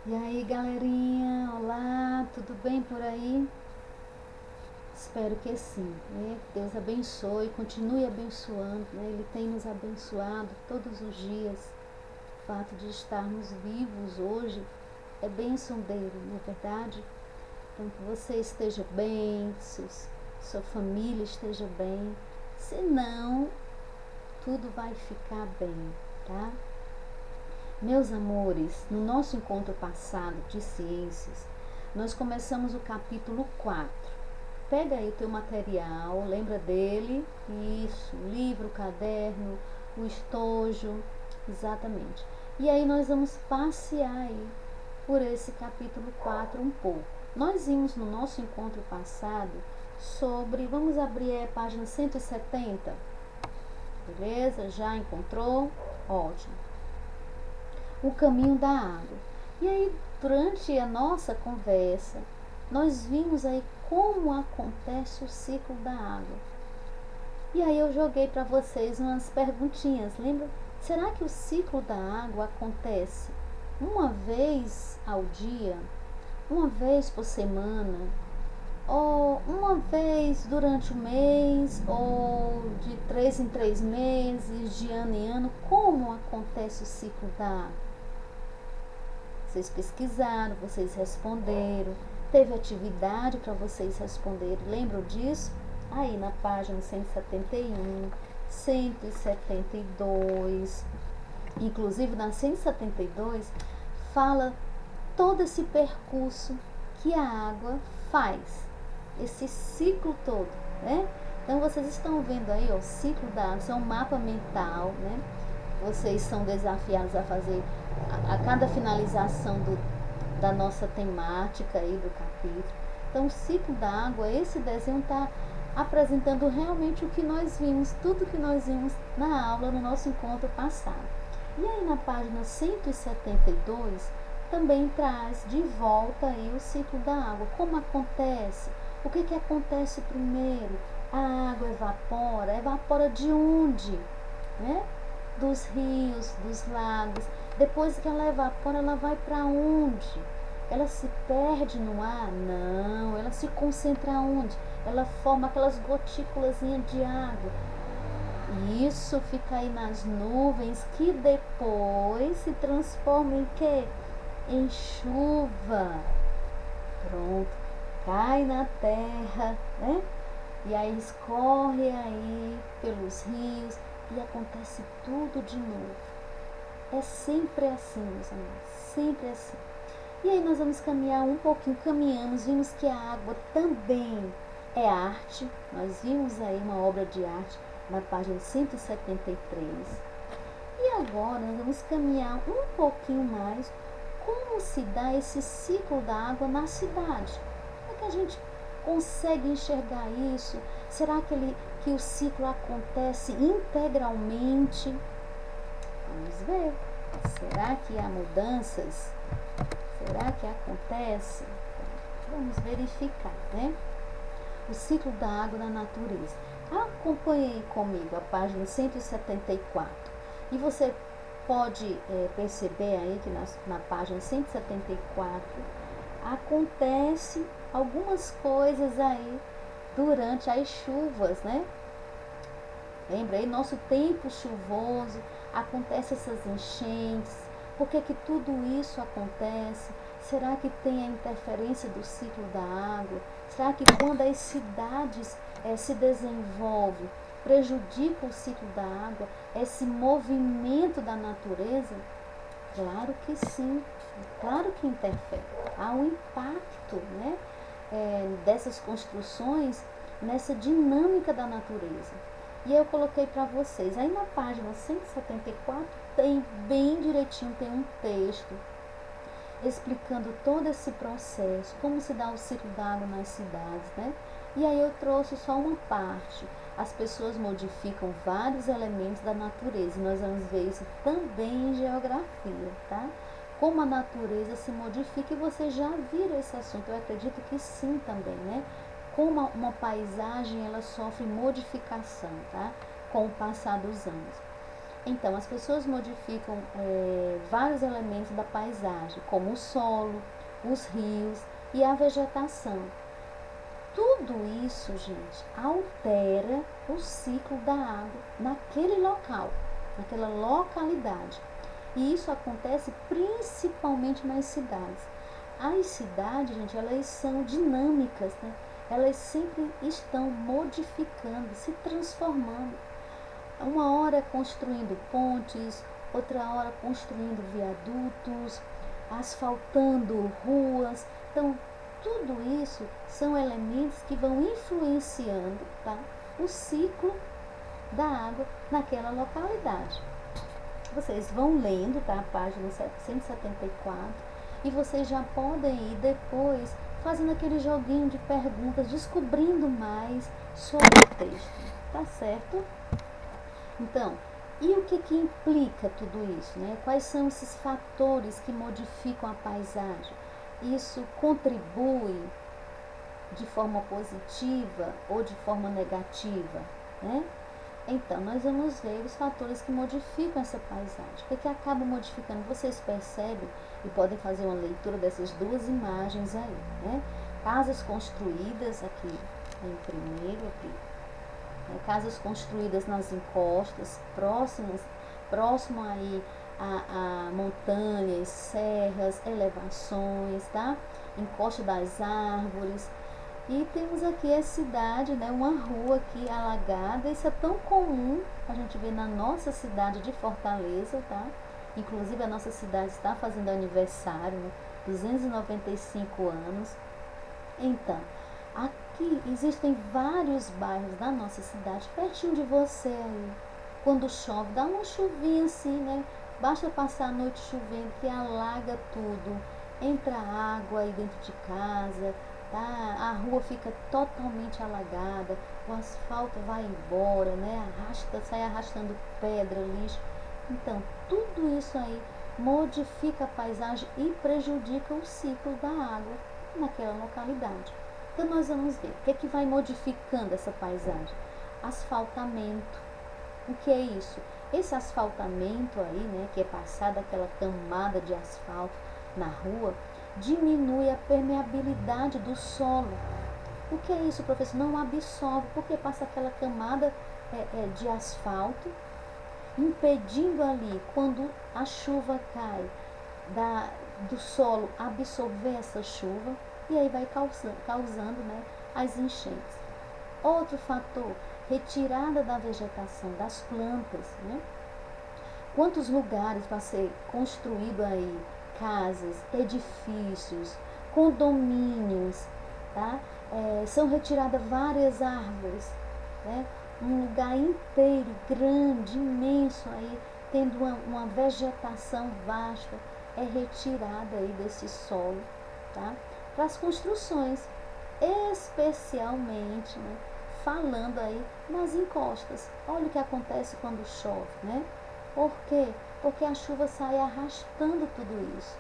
E aí, galerinha, olá, tudo bem por aí? Espero que sim, né? Deus abençoe, continue abençoando, né? Ele tem nos abençoado todos os dias. O fato de estarmos vivos hoje é bênção dele, não é verdade? Então, que você esteja bem, que sua família esteja bem. Se não, tudo vai ficar bem, tá? Meus amores, no nosso encontro passado de ciências, nós começamos o capítulo 4. Pega aí o teu material, lembra dele? Isso, livro, caderno, o estojo, exatamente. E aí nós vamos passear aí por esse capítulo 4 um pouco. Nós vimos no nosso encontro passado sobre, vamos abrir a página 170, beleza? Já encontrou? Ótimo. O caminho da água. E aí, durante a nossa conversa, nós vimos aí como acontece o ciclo da água. E aí eu joguei para vocês umas perguntinhas, lembra? Será que o ciclo da água acontece uma vez ao dia, uma vez por semana, ou uma vez durante o mês, ou de 3 em 3 meses, de ano em ano? Como acontece o ciclo da água? Vocês pesquisaram, vocês responderam, teve atividade para vocês responderem. Lembram disso? Aí na página 171, 172, inclusive na 172, fala todo esse percurso que a água faz, esse ciclo todo, né? Então vocês estão vendo aí, ó, o ciclo da água, isso é um mapa mental, né? Vocês são desafiados a fazer a cada finalização da nossa temática aí do capítulo. Então, o ciclo da água, esse desenho está apresentando realmente o que nós vimos, tudo que nós vimos na aula, no nosso encontro passado. E aí na página 172 também traz de volta aí o ciclo da água, como acontece, o que acontece primeiro, a água evapora de onde, né? Dos rios, dos lagos. Depois que ela evapora, ela vai para onde? Ela se perde no ar? Não, ela se concentra onde? Ela forma aquelas gotículas de água. E isso fica aí nas nuvens que depois se transforma em quê? Em chuva. Pronto, cai na terra, né? E aí escorre aí pelos rios e acontece tudo de novo. É sempre assim, meus amigos, sempre assim. E aí nós vamos caminhar um pouquinho, caminhamos, vimos que a água também é arte. Nós vimos aí uma obra de arte na página 173. E agora nós vamos caminhar um pouquinho mais como se dá esse ciclo da água na cidade. Como é que a gente consegue enxergar isso? Será que o ciclo acontece integralmente? Vamos ver. Será que há mudanças? Será que acontece? Vamos verificar, né? O ciclo da água na natureza. Acompanhe comigo a página 174. E você pode perceber aí que na página 174 acontece algumas coisas aí durante as chuvas, né? Lembra aí, nosso tempo chuvoso, acontece essas enchentes. Por que tudo isso acontece? Será que tem a interferência do ciclo da água? Será que quando as cidades se desenvolvem, prejudica o ciclo da água, esse movimento da natureza? Claro que sim, claro que interfere. Há um impacto, né, dessas construções nessa dinâmica da natureza. E eu coloquei para vocês, aí na página 174 tem bem direitinho, tem um texto explicando todo esse processo, como se dá o ciclo da água nas cidades, né? E aí eu trouxe só uma parte. As pessoas modificam vários elementos da natureza, e nós vamos ver isso também em geografia, tá? Como a natureza se modifica, e vocês já viram esse assunto, eu acredito que sim também, né? Como uma paisagem ela sofre modificação, tá? Com o passar dos anos. Então, as pessoas modificam vários elementos da paisagem, como o solo, os rios e a vegetação. Tudo isso, gente, altera o ciclo da água naquele local, naquela localidade. E isso acontece principalmente nas cidades. As cidades, gente, elas são dinâmicas, né? Elas sempre estão modificando, se transformando. Uma hora construindo pontes, outra hora construindo viadutos, asfaltando ruas. Então, tudo isso são elementos que vão influenciando, tá, o ciclo da água naquela localidade. Vocês vão lendo, tá, a página 174, e vocês já podem ir depois fazendo aquele joguinho de perguntas, descobrindo mais sobre o texto, tá certo? Então, e o que implica tudo isso, né? Quais são esses fatores que modificam a paisagem? Isso contribui de forma positiva ou de forma negativa, né? Então, nós vamos ver os fatores que modificam essa paisagem. O que acaba modificando? Vocês percebem e podem fazer uma leitura dessas duas imagens aí, né? Casas construídas aqui em primeiro, aqui, né? Casas construídas nas encostas, próximo aí a montanhas, serras, elevações, tá? Encosta das árvores. E temos aqui a cidade, né, uma rua aqui alagada. Isso é tão comum a gente ver na nossa cidade de Fortaleza, tá? Inclusive a nossa cidade está fazendo aniversário, né? 295 anos. Então, aqui existem vários bairros da nossa cidade, pertinho de você aí. Quando chove, dá uma chuvinha assim, né? Basta passar a noite chovendo que alaga tudo. Entra água aí dentro de casa. Tá? A rua fica totalmente alagada, o asfalto vai embora, né? Sai arrastando pedra, lixo. Então, tudo isso aí modifica a paisagem e prejudica o ciclo da água naquela localidade. Então, nós vamos ver o que vai modificando essa paisagem. Asfaltamento. O que é isso? Esse asfaltamento aí, né, que é passada aquela camada de asfalto na rua, diminui a permeabilidade do solo. O que é isso, professor? Não absorve, porque passa aquela camada de asfalto, impedindo ali, quando a chuva cai, do solo absorver essa chuva, e aí vai causando, né, as enchentes. Outro fator, retirada da vegetação, das plantas, né? Quantos lugares para ser construído aí casas, edifícios, condomínios, tá? São retiradas várias árvores, né? Um lugar inteiro, grande, imenso aí, tendo uma vegetação vasta, é retirada aí desse solo, tá? Para as construções, especialmente, né, falando aí nas encostas. Olha o que acontece quando chove, né? Por quê? Porque a chuva sai arrastando tudo isso.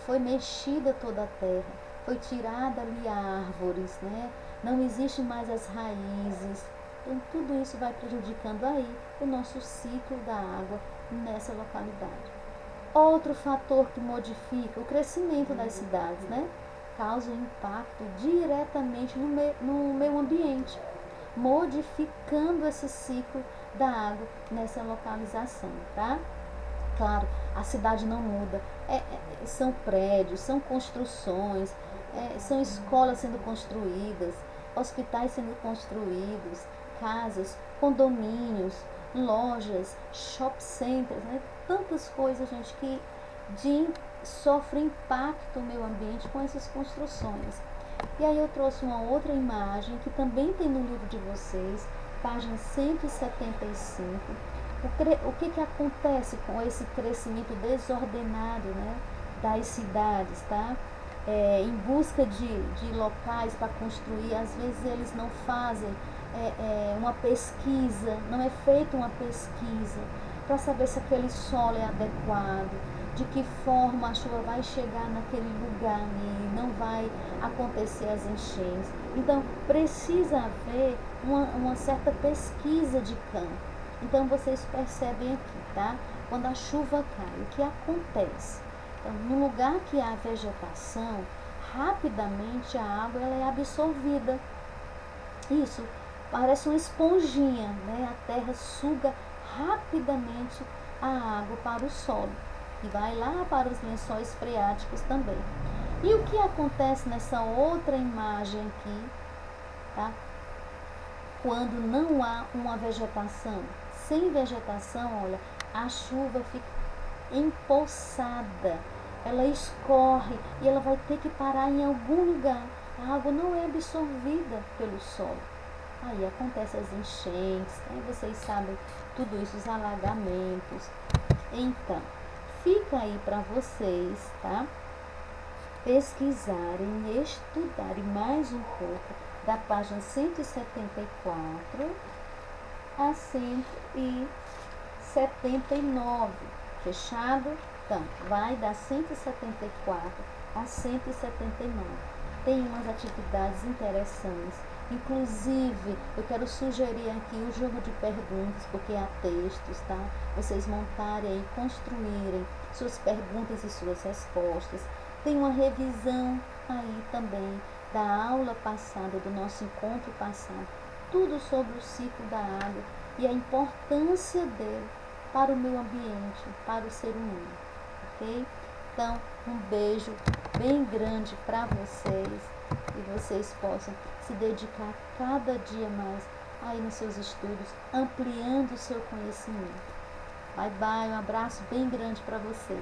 Foi mexida toda a terra, foi tirada ali árvores, né? Não existe mais as raízes. Então, tudo isso vai prejudicando aí o nosso ciclo da água nessa localidade. Outro fator que modifica o crescimento das cidades, né? Causa um impacto diretamente no meio ambiente, modificando esse ciclo da água nessa localização, tá? Claro, a cidade não muda, são prédios, são construções, são escolas sendo construídas, hospitais sendo construídos, casas, condomínios, lojas, shopping centers, né? Tantas coisas, gente, que sofre impacto no meio ambiente com essas construções. E aí eu trouxe uma outra imagem que também tem no livro de vocês, página 175. O que acontece com esse crescimento desordenado, né, das cidades, tá? Em busca de locais para construir, às vezes eles não fazem uma pesquisa, não é feita uma pesquisa para saber se aquele solo é adequado, de que forma a chuva vai chegar naquele lugar ali, não vai acontecer as enchentes. Então, precisa haver uma certa pesquisa de campo. Então vocês percebem aqui, tá? Quando a chuva cai, o que acontece? Então, no lugar que há vegetação, rapidamente a água ela é absorvida. Isso parece uma esponjinha, né? A terra suga rapidamente a água para o solo e vai lá para os lençóis freáticos também. E o que acontece nessa outra imagem aqui, tá? Quando não há uma vegetação? Sem vegetação, olha, a chuva fica empoçada, ela escorre e ela vai ter que parar em algum lugar. A água não é absorvida pelo solo. Aí acontecem as enchentes, né? Vocês sabem tudo isso, os alagamentos. Então, fica aí para vocês, tá? Pesquisarem e estudarem mais um pouco da página 174 a 179. Fechado? Então, vai da 174 a 179. Tem umas atividades interessantes. Inclusive, eu quero sugerir aqui o jogo de perguntas, porque há textos, tá? Vocês montarem e construírem suas perguntas e suas respostas. Tem uma revisão aí também da aula passada, do nosso encontro passado. Tudo sobre o ciclo da água e a importância dele para o meio ambiente, para o ser humano, ok? Então, um beijo bem grande para vocês e vocês possam se dedicar cada dia mais aí nos seus estudos, ampliando o seu conhecimento. Bye, bye, um abraço bem grande para você.